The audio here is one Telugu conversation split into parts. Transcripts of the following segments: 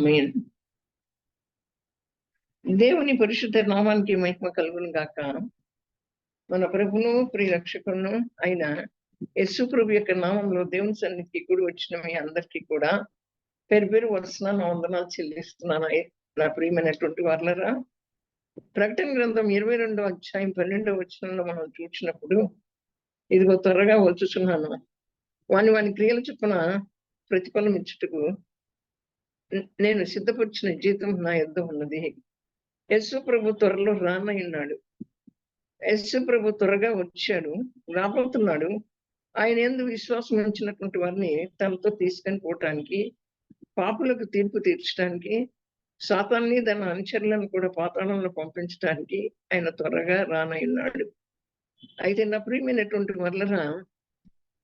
ఆమేన్. దేవుని పరిశుద్ధ నామానికి మహిమ కలుగును గాక. మన ప్రభువును ప్రియరక్షకుడును అయిన యేసు ప్రభు యొక్క నామంలో దేవుని సన్నిధికి కూడి వచ్చిన మీ అందరికీ కూడా పేరు పేరు వరుసన నా వందనాలు చెల్లిస్తున్నాను. నా ప్రియమైనటువంటి వారలారా, ప్రకటన గ్రంథం 22వ అధ్యాయం 12వ వచనంలో మనం చూసినప్పుడు, ఇదిగో త్వరగా వచ్చుచున్నాను, వాని క్రియల చొప్పున ప్రతిఫలం ఇచ్చుటకు నేను సిద్ధపరిచిన జీతం నా యొద్ద ఉన్నది. యేసు ప్రభు త్వరలో రానయ్యున్నాడు. యేసు ప్రభు త్వరగా వచ్చాడు, రాబోతున్నాడు. ఆయన యందు విశ్వాసం ఉంచినటువంటి వారిని తనతో తీసుకొని పోవటానికి, పాపులకు తీర్పు తీర్చడానికి, సాతాన్ని దాని అనుచరులను కూడా పాతాళంలో పంపించడానికి ఆయన త్వరగా రానయ్యున్నాడు. అయితే నా ప్రియమైనటువంటి వారలారా,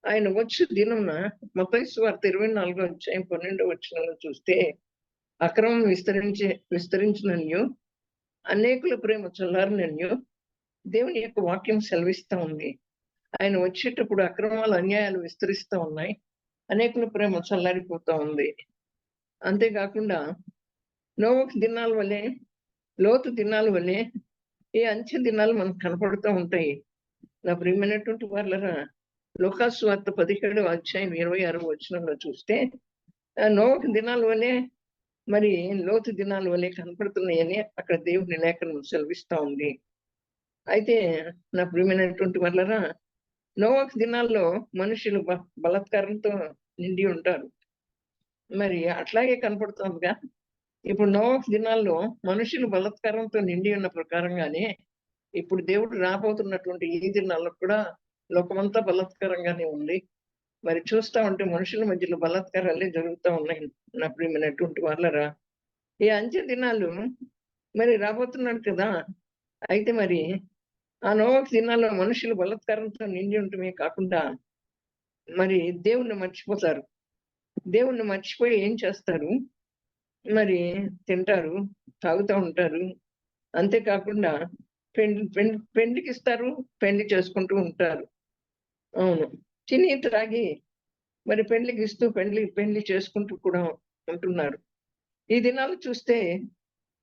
ఆయన వచ్చు దినమున మత్తయి సువార్త 24వ అధ్యాయం 12వ వచనంలో చూస్తే, అక్రమం విస్తరించినన్యు అనేకుల ప్రేమ చల్లారినన్యు దేవుని యొక్క వాక్యం సెలవిస్తా ఉంది. ఆయన వచ్చేటప్పుడు అక్రమాలు అన్యాయాలు విస్తరిస్తూ ఉన్నాయి, అనేకుల ప్రేమ చల్లారిపోతా ఉంది. అంతేకాకుండా నోవహు దినాల వలె, లోతు దినాల వలె ఈ అంచె దినాలు మనకు కనపడుతూ ఉంటాయి. నా ప్రియమైనటువంటి వారలారా, లూకా సువార్త 17వ అధ్యాయం 26వ వచనంలో చూస్తే, నోవహు దినాల వలె మరి లోతు దినాల వలె కనపడుతున్నాయని అక్కడ దేవుని లేఖనం సెలవిస్తా ఉంది. అయితే నా ప్రియమైనటువంటి వారలారా, నోవహు దినాల్లో మనుషులు బలాత్కారంతో నిండి ఉంటారు. మరి అట్లాగే కనపడుతుందిగా ఇప్పుడు నోవహు దినాల్లో మనుషులు బలాత్కారంతో నిండి ఉన్న ప్రకారంగానే ఇప్పుడు దేవుడు రాబోతున్నటువంటి ఈ దినాల్లో కూడా లోకమంతా బలాత్కారంగానే ఉంది. మరి చూస్తా ఉంటే మనుషుల మధ్యలో బలాత్కారాలే జరుగుతూ ఉన్నాయి. నా ప్రియమైనటువంటి వారలారా, ఈ అంచె దినాలు మరి రాబోతున్నాడు కదా. అయితే మరి ఆ నోవహు దినాల్లో మనుషులు బలాత్కారంతో నిండి ఉండటమే కాకుండా మరి దేవుణ్ణి మర్చిపోతారు. దేవుణ్ణి మర్చిపోయి ఏం చేస్తారు, మరి తింటారు, తాగుతూ ఉంటారు. అంతేకాకుండా పెండ్లికి ఇస్తారు, పెండ్లి చేసుకుంటూ ఉంటారు. అవును, తిని త్రాగి మరి పెండ్లికి ఇస్తూ పెండ్లి చేసుకుంటూ కూడా ఉంటున్నారు. ఈ దినాలు చూస్తే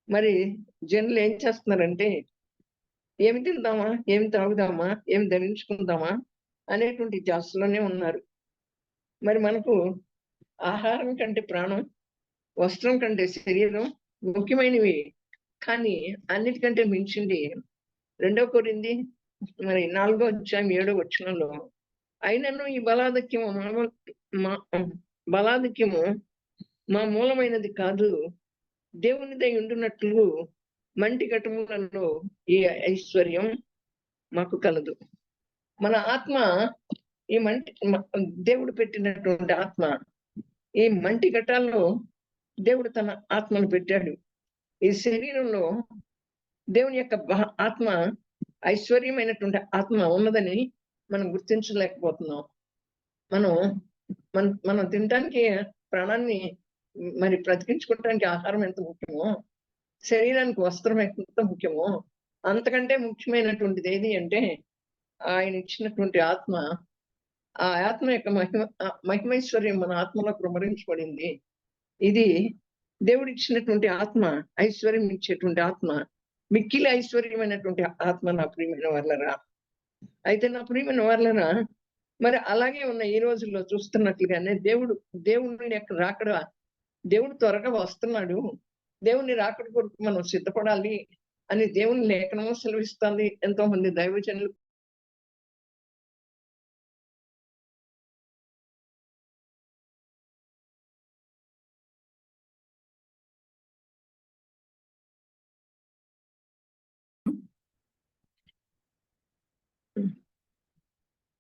మరి జనులు ఏం చేస్తున్నారంటే, ఏమి తిందామా, ఏమి తాగుదామా, ఏమి ధరించుకుందామా అనేటువంటి జాస్తిలోనే ఉన్నారు. మరి మనకు ఆహారం కంటే ప్రాణం, వస్త్రం కంటే శరీరం ముఖ్యమైనవి. కానీ అన్నిటికంటే మించింది 2 కొరింథీ మరి 4వ అధ్యాయం 7వ వచనంలో, అయినను ఈ బలాధిక్యము మా మూలమైనది కాదు, దేవునిదై ఉండునట్లు మంటి ఘటములలో ఈ ఐశ్వర్యం మాకు కలదు. మన ఆత్మ ఈ దేవుడు పెట్టినటువంటి ఆత్మ, ఈ మంటి ఘటాల్లో దేవుడు తన ఆత్మను పెట్టాడు. ఈ శరీరంలో దేవుని యొక్క ఆత్మ, ఐశ్వర్యమైనటువంటి ఆత్మ ఉన్నదని మనం గుర్తించలేకపోతున్నాం. మనం తినడానికి, ప్రాణాన్ని మరి బ్రతికించుకోవడానికి ఆహారం ఎంత ముఖ్యమో, శరీరానికి వస్త్రం ఎంత ముఖ్యమో, అంతకంటే ముఖ్యమైనటువంటిది ఏది అంటే ఆయన ఇచ్చినటువంటి ఆత్మ. ఆ ఆత్మ యొక్క మహిమైశ్వర్యం మన ఆత్మలో కుమరించబడింది. ఇది దేవుడు ఇచ్చినటువంటి ఆత్మ, ఐశ్వర్యం ఇచ్చేటువంటి ఆత్మ, మిక్కిలి ఐశ్వర్యమైనటువంటి ఆత్మ. నా ప్రియమైన వారలారా, అయితే నా ప్రియమైన వారలారా, మరి అలాగే ఉన్న ఈ రోజుల్లో చూస్తున్నట్లుగానే దేవుని యొక్క రాకడ, దేవుడు త్వరగా వస్తున్నాడు, దేవుని రాకడ కొరకు మనం సిద్ధపడాలి అని దేవుని లేఖనము సెలవిస్తుంది. ఎంతో మంది దైవజనులు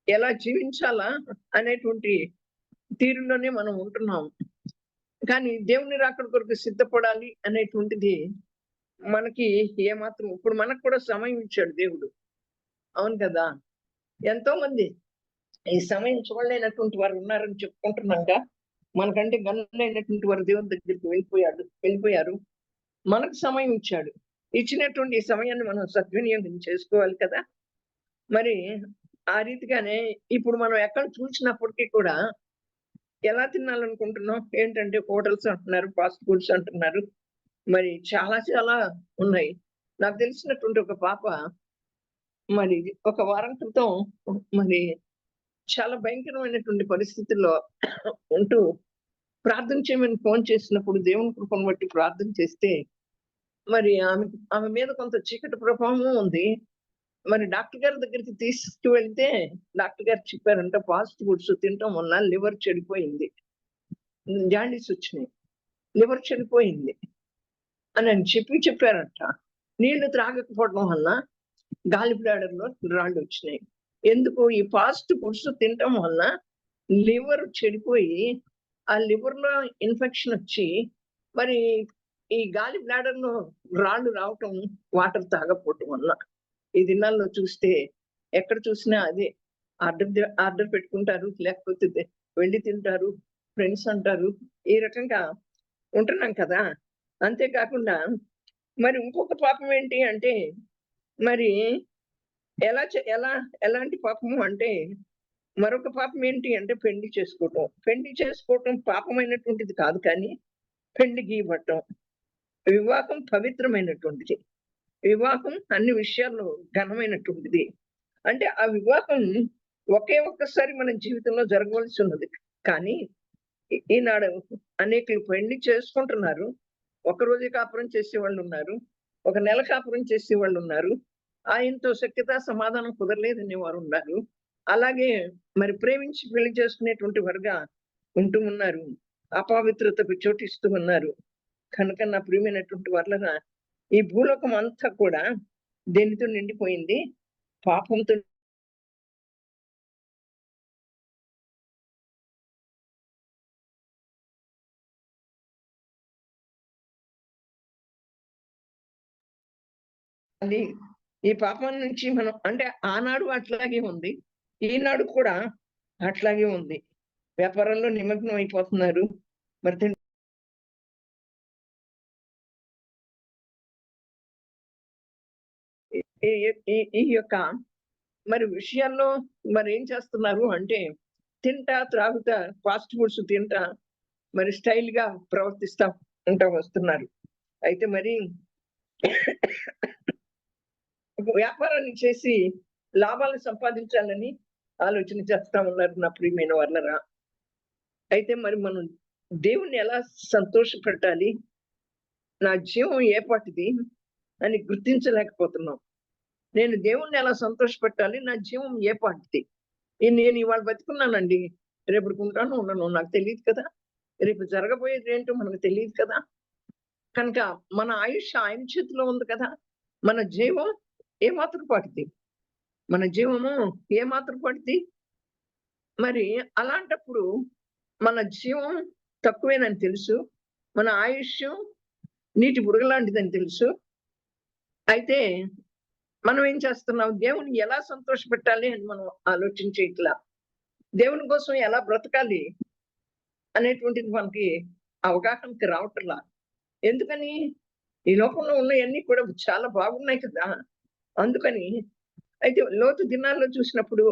ఎలా జీవించాలా అనేటువంటి తీరులోనే మనం ఉంటున్నాం. కానీ దేవుని రాకడ కొరకు సిద్ధపడాలి అనేటువంటిది మనకి ఏమాత్రం, ఇప్పుడు మనకు కూడా సమయం ఇచ్చాడు దేవుడు. అవును కదా. ఎంతో మంది ఈ సమయం చూడలేనటువంటి వారు ఉన్నారని చెప్పుకుంటున్నాగా. మనకంటే గనులైనటువంటి వారు దేవుని దగ్గరికి వెళ్ళిపోయారు. మనకు సమయం ఇచ్చాడు. ఇచ్చినటువంటి ఈ సమయాన్ని మనం సద్వినియోగం చేసుకోవాలి కదా. మరి ఆ రీతిగానే ఇప్పుడు మనం ఎక్కడ చూసినప్పటికీ కూడా ఎలా తినాలనుకుంటున్నాం? ఏంటంటే హోటల్స్ అంటున్నారు, ఫాస్ట్ ఫుడ్స్ అంటున్నారు. మరి చాలా చాలా ఉన్నాయి. నాకు తెలిసినటువంటి ఒక పాప మరి ఒక వారం క్రితం మరి చాలా భయంకరమైనటువంటి పరిస్థితుల్లో ఉంటూ ప్రార్థన చేయమని ఫోన్ చేసినప్పుడు దేవుని కృపను బట్టి ప్రార్థన చేస్తే మరి ఆమె మీద కొంత చీకటి ప్రభావం ఉంది. మరి డాక్టర్ గారి దగ్గరికి తీసుకువెళ్తే డాక్టర్ గారు చెప్పారంట ఫాస్ట్ ఫుడ్స్ తినటం వల్ల లివర్ చెడిపోయింది. జాండీస్ వచ్చినాయి. లివర్ చెడిపోయింది అని చెప్పారంట. నీళ్లు త్రాగకపోవడం వల్ల గాలి బ్లాడర్‌లో రాళ్ళొచ్చినాయి. ఎందుకు? ఈ ఫాస్ట్ ఫుడ్స్ తినటం వల్ల లివర్ చెడిపోయి, ఆ లివర్‌లో ఇన్ఫెక్షన్ వచ్చి, మరి ఈ గాలి బ్లాడర్‌లో రాళ్ళు రావటం వాటర్ తాగకపోవటం వల్ల. ఈ దినాల్లో చూస్తే ఎక్కడ చూసినా అదే. ఆర్డర్ పెట్టుకుంటారు. లేకపోతే వెళ్లి తింటారు. ఫ్రెండ్స్ అంటారు. ఈ రకంగా ఉంటున్నాం కదా! అంతే కాకుండా మరి ఇంకొక పాపం ఏంటి అంటే మరి ఎలాంటి పాపము అంటే మరొక పాపం ఏంటి అంటే పెళ్లి చేసుకోవటం. పెళ్లి చేసుకోవటం పాపమైనటువంటిది కాదు కానీ పెళ్లికి ఇవ్వటం. వివాహం పవిత్రమైనటువంటిది. వివాహం అన్ని విషయాల్లో ఘనమైనటువంటిది. అంటే ఆ వివాహం ఒకే ఒక్కసారి మన జీవితంలో జరగవలసి ఉన్నది. కానీ ఈనాడు అనేకులు పెళ్లి చేసుకుంటున్నారు. ఒకరోజే కాపురం చేసేవాళ్ళున్నారు. ఒక నెల కాపురం చేసేవాళ్ళున్నారు. ఆయనతో సఖ్యత, సమాధానం కుదరలేదనే వారున్నారు. అలాగే మరి ప్రేమించి పెళ్లి చేసుకునేటువంటి వారుగా ఉంటూ ఉన్నారు. అపవిత్రతకు చోటిస్తూ ఉన్నారు. కనుక నా ప్రియమైనటువంటి వారలారా, ఈ భూలోకం అంతా కూడా దేనితో నిండిపోయింది? పాపంతో. అది ఈ పాపం నుంచి మనం అంటే ఆనాడు అట్లాగే ఉంది. ఈనాడు కూడా అట్లాగే ఉంది. వ్యాపారంలో నిమగ్నం అయిపోతున్నారు. మరి ఈ ఈ ఈ యొక్క మరి విషయాల్లో మరేం చేస్తున్నారు అంటే త్రాగుతా ఫాస్ట్ ఫుడ్స్ తింటా మరి స్టైల్‌గా ప్రవర్తిస్తా వస్తున్నారు. అయితే మరి ఒక వ్యాపారాన్ని చేసి లాభాలు సంపాదించాలని ఆలోచన చేస్తా ఉన్నారు నా ప్రియమైన వాళ్ళరా. అయితే మరి మనం దేవుణ్ణి ఎలా సంతోషపెట్టాలి? నా జీవం ఏ పాటిది అని గుర్తించలేకపోతున్నాం. నేను దేవుణ్ణి ఎలా సంతోషపెట్టాలి? నా జీవం ఏ పాటిది? నేను ఇవాళ బతికున్నానండి. రేపటికి ఉంటానో ఉండనో నాకు తెలీదు కదా! రేపు జరగబోయేది ఏంటో మనకు తెలీదు కదా! కనుక మన ఆయుష్ ఆయన చేతిలో ఉంది కదా! మన జీవం ఏమాత్రం పాటిది? మన జీవము ఏమాత్రం పడిద్ది? మరి అలాంటప్పుడు మన జీవం తక్కువేనని తెలుసు. మన ఆయుష్షు నీటి బుడగలాంటిదని తెలుసు. అయితే మనం ఏం చేస్తున్నాం? దేవున్ని ఎలా సంతోషపెట్టాలి అని మనం ఆలోచన చేయట్లా. దేవుని కోసం ఎలా బ్రతకాలి అనేటువంటిది మనకి అవగాహనకి రావట్లా. ఎందుకని? ఈ లోకంలో ఉన్నయన్నీ కూడా చాలా బాగున్నాయి కదా! అందుకని అయితే లోతు దినాల్లో చూసినప్పుడు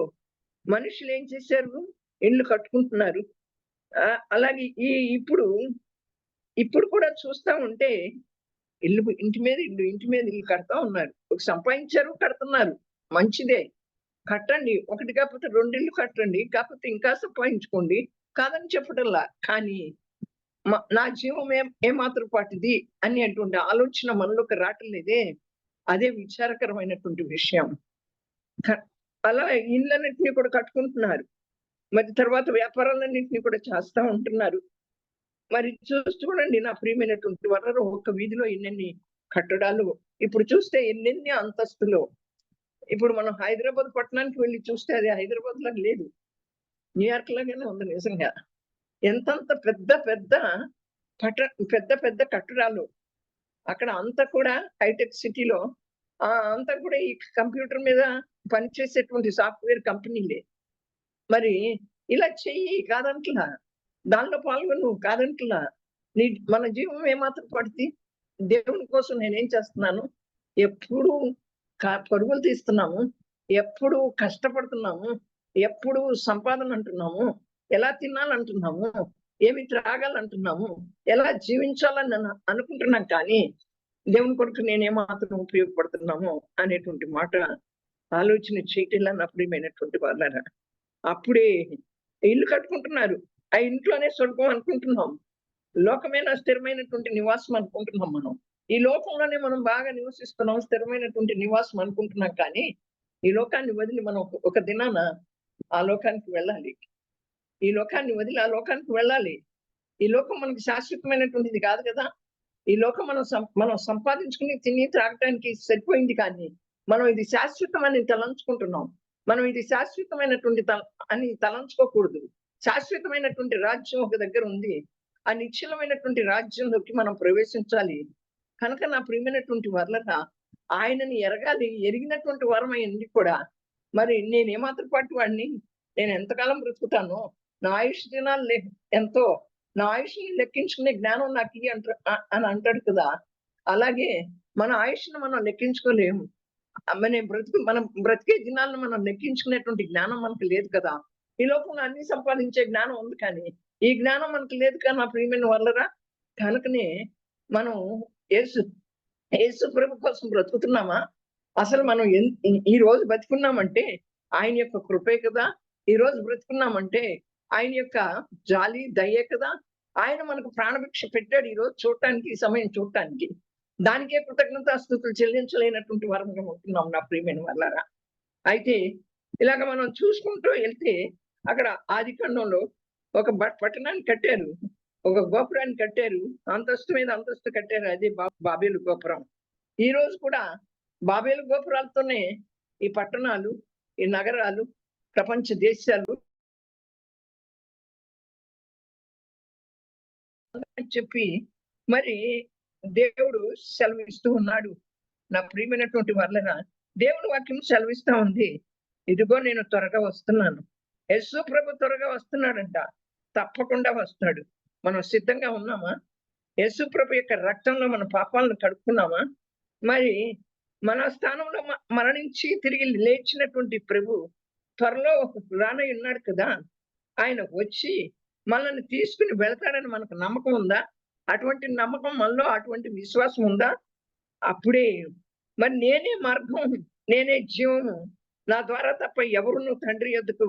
మనుషులేం చేశారు? ఇళ్ళు కట్టుకుంటున్నారు. అలాగే ఇప్పుడు, ఇప్పుడు కూడా చూస్తా ఉంటే ఇంటి మీద ఇల్లు, ఇంటి మీద ఇల్లు కడతా ఉన్నారు. సంపాదించారు, కడుతున్నారు. మంచిదే. కట్టండి. ఒకటి కాకపోతే 2 ఇళ్ళు కట్టండి. కాకపోతే ఇంకా సంపాదించుకోండి. కాదని చెప్పటంలా. కానీ నా జీవం ఏమాత్రం పాటిది అనేటువంటి ఆలోచన మనలోకి రావటం లేదే. అదే విచారకరమైనటువంటి విషయం. క అలా ఇళ్ళన్నిటిని కూడా కట్టుకుంటున్నారు. మరి తర్వాత వ్యాపారాలన్నింటినీ కూడా చేస్తా ఉంటున్నారు. మరి చూడండి నా ప్రియమైనటువంటి వారు ఒక వీధిలో ఎన్నెన్ని కట్టడాలు. ఇప్పుడు చూస్తే ఎన్నెన్ని అంతస్తులో. ఇప్పుడు మనం హైదరాబాద్ పట్టణానికి వెళ్లి చూస్తే అది హైదరాబాద్ లాగా లేదు. న్యూయార్క్ లాగానే ఉంది నిజంగా. ఎంతంత పెద్ద పెద్ద పెద్ద పెద్ద కట్టడాలు. అక్కడ అంతా కూడా హైటెక్ సిటీలో అంతా కూడా ఈ కంప్యూటర్ మీద పనిచేసేటువంటి సాఫ్ట్‌వేర్ కంపెనీలే. మరి ఇలా చెయ్యి కాదంట్లా. దానిలో పాల్గొను కాదంట్లా. మన జీవం ఏమాత్రం పడిద్ది? దేవుని కోసం నేనేం చేస్తున్నాను? ఎప్పుడు పరుగులు తీస్తున్నాము. ఎప్పుడు కష్టపడుతున్నాము. ఎప్పుడు సంపాదన అంటున్నాము. ఎలా తినాలంటున్నాము, ఏమి త్రాగాలంటున్నాము, ఎలా జీవించాలని అనుకుంటున్నాం. కానీ దేవుని కొరకు నేనేమాత్రం ఉపయోగపడుతున్నాము అనేటువంటి మాట ఆలోచన చేయటంలా నా ప్రియమైనటువంటి వాళ్ళారా. అప్పుడే ఇల్లు కట్టుకుంటున్నారు. ఆ ఇంట్లోనే స్వర్గం అనుకుంటున్నాం. లోకమైన స్థిరమైనటువంటి నివాసం అనుకుంటున్నాం మనం. ఈ లోకంలోనే మనం బాగా నివసిస్తున్నాం, స్థిరమైనటువంటి నివాసం అనుకుంటున్నాం. కానీ ఈ లోకాన్ని వదిలి మనం ఒక దినాన ఆ లోకానికి వెళ్ళాలి. ఈ లోకాన్ని వదిలి ఆ లోకానికి వెళ్ళాలి. ఈ లోకం మనకి శాశ్వతమైనటువంటిది కాదు కదా. ఈ లోకం మనం సంపాదించుకుని తిని త్రాగటానికి సరిపోయింది. కానీ మనం ఇది శాశ్వతం అని తలంచుకుంటున్నాం. మనం ఇది శాశ్వతమైనటువంటి అని తలంచుకోకూడదు. శాశ్వతమైనటువంటి రాజ్యం ఒక దగ్గర ఉంది. ఆ నిశ్చలమైనటువంటి రాజ్యంలోకి మనం ప్రవేశించాలి. కనుక నా ప్రియమైనటువంటి వర్లరా, ఆయనని ఎరగాలి. ఎరిగినటువంటి వరమైంది కూడా. మరి నేను ఏమాత్రం పాటు వాడిని, నేను ఎంతకాలం బ్రతుకుతానో, నా ఆయుష్ దినాలు ఎంతో, నా ఆయుష్ని లెక్కించుకునే జ్ఞానం నాకు అని అంటాడు కదా. అలాగే మన ఆయుష్ను మనం లెక్కించుకోలేము. మనం బ్రతికే దినాలను మనం లెక్కించుకునేటువంటి జ్ఞానం మనకు లేదు కదా. ఈ లోకంలో అన్ని సంపాదించే జ్ఞానం ఉంది, కానీ ఈ జ్ఞానం మనకు లేదు కదా నా ప్రియమైన వాళ్ళరా. కనుకనే మనం యేసు ప్రభు కోసం బ్రతుకుతున్నామా? అసలు మనం ఈ రోజు బతికున్నామంటే ఆయన యొక్క కృపే కదా. ఈ రోజు బ్రతుకున్నామంటే ఆయన యొక్క జాలి దయే కదా. ఆయన మనకు ప్రాణభిక్ష పెట్టాడు ఈ రోజు చూడటానికి, ఈ సమయం చూడటానికి. దానికే కృతజ్ఞతాస్తుతులు చెల్లించలేనటువంటి వరంగా ఉంటున్నాం నా ప్రియమైన వాళ్ళారా. అయితే ఇలాగ మనం చూసుకుంటూ వెళ్తే అక్కడ ఆదికాండంలో ఒక పట్టణాన్ని కట్టారు, ఒక గోపురాన్ని కట్టారు, అంతస్తు మీద అంతస్తు కట్టారు. అది బాబేలు గోపురం. ఈ రోజు కూడా బాబేలు గోపురాలతోనే ఈ పట్టణాలు, ఈ నగరాలు, ప్రపంచ దేశాలు చెప్పి మరి దేవుడు సెలవిస్తూ ఉన్నాడు. నా ప్రియమైనటువంటి వాళ్ళన దేవుడు వాక్యం సెలవిస్తా ఉంది. ఇదిగో నేను త్వరగా వస్తున్నాను. యేసు ప్రభు త్వరగా వస్తున్నాడంట. తప్పకుండా వస్తాడు. మనం సిద్ధంగా ఉన్నామా? యేసు ప్రభు యొక్క రక్తంలో మన పాపాలను కడుక్కున్నామా? మరి మన స్థానంలో మరణించి తిరిగి లేచినటువంటి ప్రభు త్వరలో రానై ఉన్నాడు కదా. ఆయన వచ్చి మనల్ని తీసుకుని వెళ్తాడని మనకు నమ్మకం ఉందా? అటువంటి నమ్మకం మనలో, అటువంటి విశ్వాసం ఉందా? అప్పుడే మరి నేనే మార్గం, నేనే జీవము, నా ద్వారా తప్ప ఎవరును తండ్రి యొద్దకు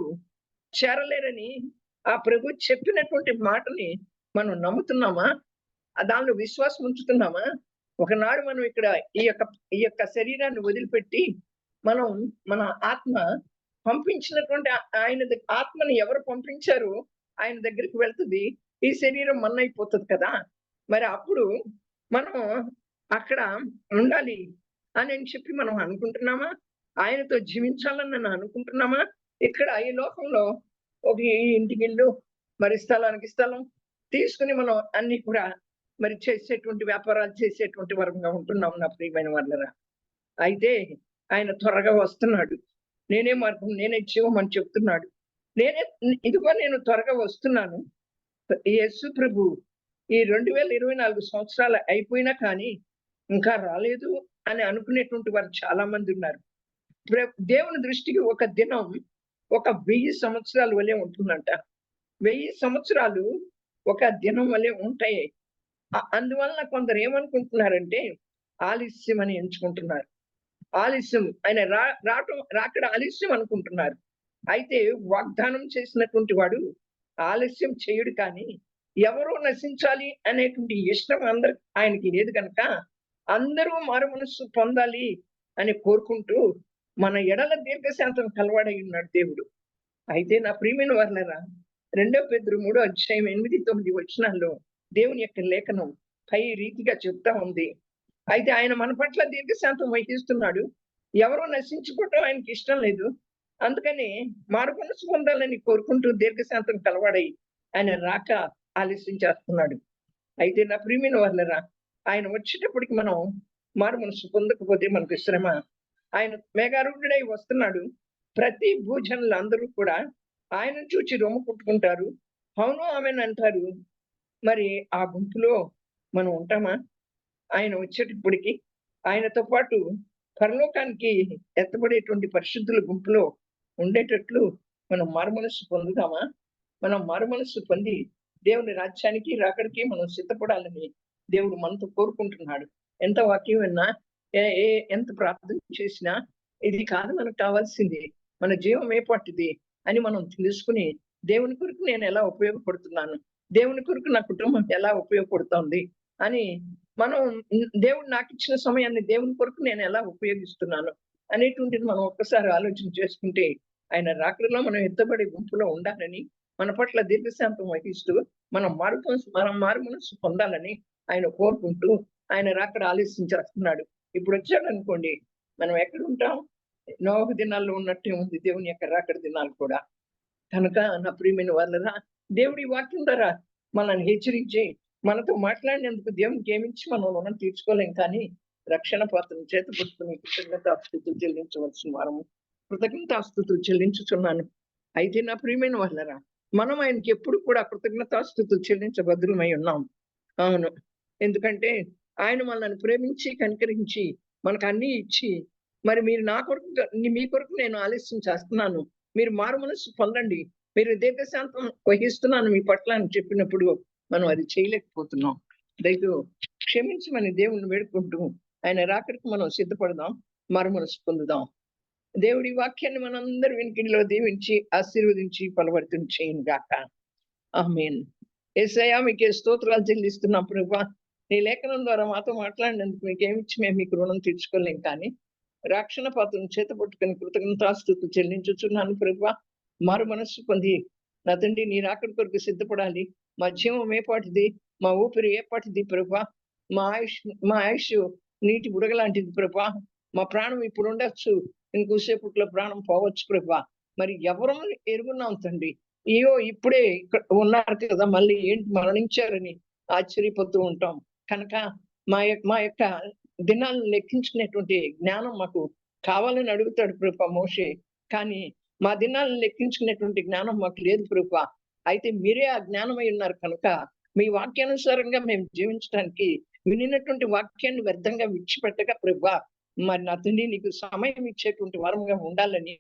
చేరలేరని ఆ ప్రభు చెప్పినటువంటి మాటని మనం నమ్ముతున్నామా? దానిలో విశ్వాసం ఉంచుతున్నామా? ఒకనాడు మనం ఇక్కడ ఈ యొక్క శరీరాన్ని వదిలిపెట్టి మనం మన ఆత్మ పంపించినటువంటి ఆయన ఆత్మని ఎవరు పంపించారు ఆయన దగ్గరికి వెళ్తుంది. ఈ శరీరం మన్నైపోతుంది కదా. మరి అప్పుడు మనం అక్కడ ఉండాలి అని చెప్పి మనం అనుకుంటున్నామా? ఆయనతో జీవించాలని అనుకుంటున్నామా? ఇక్కడ ఈ లోకంలో ఒక ఇంటికి ఇల్లు, మరి స్థలానికి స్థలం తీసుకుని మనం అన్ని కూడా మరి చేసేటువంటి వ్యాపారాలు చేసేటువంటి వరంగా ఉంటున్నాం నా ప్రియమైన వాళ్ళరా. అయితే ఆయన త్వరగా వస్తున్నాడు. నేనే మార్గం, నేనే జీవం అని చెప్తున్నాడు. ఇదిగో నేను త్వరగా వస్తున్నాను. యేసు ప్రభు ఈ 2024 సంవత్సరాలు అయిపోయినా కానీ ఇంకా రాలేదు అని అనుకునేటువంటి వారు చాలా మంది ఉన్నారు. దేవుని దృష్టికి ఒక దినం ఒక 1000 సంవత్సరాల వలె ఉంటుందంట. 1000 సంవత్సరాలు ఒక దినం వలె ఉంటాయి. అందువలన కొందరు ఏమనుకుంటున్నారంటే ఆలస్యం అని ఎంచుకుంటున్నారు. ఆలస్యం ఆయన రాకడ ఆలస్యం అనుకుంటున్నారు. అయితే వాగ్దానం చేసినటువంటి వాడు ఆలస్యం చేయడు. కానీ ఎవరో నశించాలి అనేటువంటి ఇష్టం ఆయనకి లేదు కనుక అందరూ మారు మనస్సు పొందాలి అని కోరుకుంటూ మన ఎడల దీర్ఘశాంతం కలవాడై ఉన్నాడు దేవుడు. అయితే నా ప్రియమైన వారలారా, 2 పేతురు 3వ అధ్యాయం 8-9 వచనాల్లో దేవుని యొక్క లేఖనం పై రీతిగా చెప్తా ఉంది. అయితే ఆయన మన పట్ల దీర్ఘశాంతం వహిస్తున్నాడు. ఎవరో నశించుకోవటం ఆయనకి ఇష్టం లేదు. అందుకని మారు మనసు పొందాలని కోరుకుంటూ దీర్ఘశాంతం కలవాడై ఆయన రాక ఆలస్యం చేస్తున్నాడు. అయితే నా ప్రియమైన వాళ్ళరా, ఆయన వచ్చేటప్పటికి మనం మారు మనసు పొందకపోతే మనకు శ్రమ. ఆయన మేఘారూఢుడై వస్తున్నాడు. ప్రతి భూజనులు అందరూ కూడా ఆయన చూచి రొమ్ము కుట్టుకుంటారు, అవును ఆమెను అంటారు. మరి ఆ గుంపులో మనం ఉంటామా? ఆయన వచ్చేటప్పటికి ఆయనతో పాటు పరలోకానికి ఎత్తబడేటువంటి పరిశుద్ధుల గుంపులో ఉండేటట్లు మనం మారుమనస్సు పొందుదామా? మనం మారుమనస్సు పొంది దేవుని రాజ్యానికి రాకడికి మనం సిద్ధపడాలని దేవుడు మనతో కోరుకుంటున్నాడు. ఎంత వాక్యం విన్నా, ఎంత ప్రార్థన చేసినా ఇది కాదు మనకు కావాల్సింది. మన జీవం ఏ పట్టిది అని మనం తెలుసుకుని దేవుని కొరకు నేను ఎలా ఉపయోగపడుతున్నాను, దేవుని కొరకు నా కుటుంబం ఎలా ఉపయోగపడుతోంది అని మనం దేవుడు నాకు ఇచ్చిన సమయాన్ని దేవుని కొరకు నేను ఎలా ఉపయోగిస్తున్నాను అనేటువంటిది మనం ఒక్కసారి ఆలోచన చేసుకుంటే ఆయన రాకడలో మనం ఎత్తబడే గుంపులో ఉండాలని, మన పట్ల దీర్ఘశాంతం వహిస్తూ మనం మారు మనసు పొందాలని ఆయన కోరుకుంటూ ఆయన రాకడ ఆలస్యం చేస్తున్నాడు. ఇప్పుడు వచ్చాడు అనుకోండి, మనం ఎక్కడ ఉంటాం? నోహు దినాల్లో ఉన్నట్టే ఉంది దేవుని యొక్క రాకడ దినాలు కూడా. కనుక నా ప్రియమైన వాళ్ళరా, దేవుడి వాక్యం ద్వారా మనల్ని హెచ్చరించి మనతో మాట్లాడినందుకు దేవునికి ఏమించి మనం రుణం తీర్చుకోలేం. కానీ రక్షణ పాత్రను చేత పట్టుకుని కృతజ్ఞతాస్తుతులు చెల్లించవలసిన వారము కృతజ్ఞతాస్తుతులు చెల్లించుచున్నాను. అయితే నా ప్రియమైన వాళ్ళరా, మనం ఆయనకి ఎప్పుడు కూడా కృతజ్ఞతాస్తుతులు చెల్లించబద్దులమై ఉన్నాం. అవును, ఎందుకంటే ఆయన మనల్ని ప్రేమించి కనికరించి మనకు అన్ని ఇచ్చి, మరి మీరు నా కొరకు మీ కొరకు నేను ఆలస్యం చేస్తున్నాను, మీరు మారు మనసు పొందండి, మీరు దీర్ఘశాంతం వహిస్తున్నాను మీ పట్ల అని చెప్పినప్పుడు మనం అది చేయలేకపోతున్నాం. దయతో క్షమించమని దేవుణ్ణి వేడుకుంటూ ఆయన రాకడికి మనం సిద్ధపడదాం, మారు మనసు పొందుదాం. దేవుడి వాక్యాన్ని మనందరి వెనుకలో దీవించి ఆశీర్వదించి ఫలవర్తం చేయను గాక. ఆమేన్. యేసయ్యా మీకే స్తోత్రాలు చెల్లిస్తున్నాం ప్రభువా. నీ లేఖనం ద్వారా మాతో మాట్లాడినందుకు మీకేమిచ్చి మేము మీకు రుణం తీర్చుకోలేం. కానీ రక్షణ పాత్రను చేత పట్టుకుని కృతజ్ఞతాస్తుతులు చెల్లించుచున్నాను ప్రభువా. మారు మనస్సు పొంది నా తండ్రి నీ రాకడి కొరకు సిద్ధపడాలి. మా జీవం ఏపాటిది, మా ఊపిరి ఏపాటిది ప్రభువా. మా ఆయుష్ నీటి బుడగలాంటిది ప్రభువా. మా ప్రాణం ఇప్పుడు ఉండొచ్చు, ఇంకోసేపట్లో ప్రాణం పోవచ్చు ప్రభువా. మరి ఎవరు ఎరుగున్నాం తండ్రి, అయ్యో ఇప్పుడే ఇక్కడ ఉన్నారు కదా, మళ్ళీ ఏంటి మరణించారని ఆశ్చర్యపోతూ ఉంటాం. కనుక మా యొక్క దినాలను లెక్కించుకునేటువంటి జ్ఞానం మాకు కావాలని అడుగుతాడు ప్రభువా మోషే. కానీ మా దినాలను లెక్కించుకునేటువంటి జ్ఞానం మాకు లేదు ప్రభువా. అయితే మీరే ఆ జ్ఞానమై ఉన్నారు కనుక మీ వాక్యానుసారంగా మేము జీవించడానికి వినినటువంటి వాక్యాన్ని వ్యర్థంగా విడిచిపెట్టగా ప్రభువా, మరి నా తండ్రి నీకు సమయం ఇచ్చేటువంటి వారంగా ఉండాలని,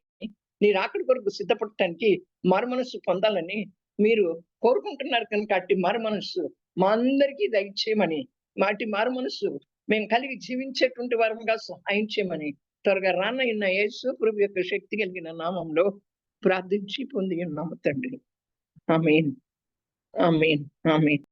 నీ రాకడి కొరకు సిద్ధపడటానికి మారు మనస్సు పొందాలని మీరు కోరుకుంటున్నారు కనుక అట్టి మారు మనస్సు మా అందరికీ దయచేయమని, మాటి మారు మనస్సు మేము కలిగి జీవించేటువంటి వారంగా సహాయం చేయమని త్వరగా రానయ్యున్న యేసు ప్రభు యొక్క శక్తి కలిగిన నామంలో ప్రార్థించి పొంది ఉన్నాము తండ్రి. ఆమేన్, ఆమేన్, ఆమేన్.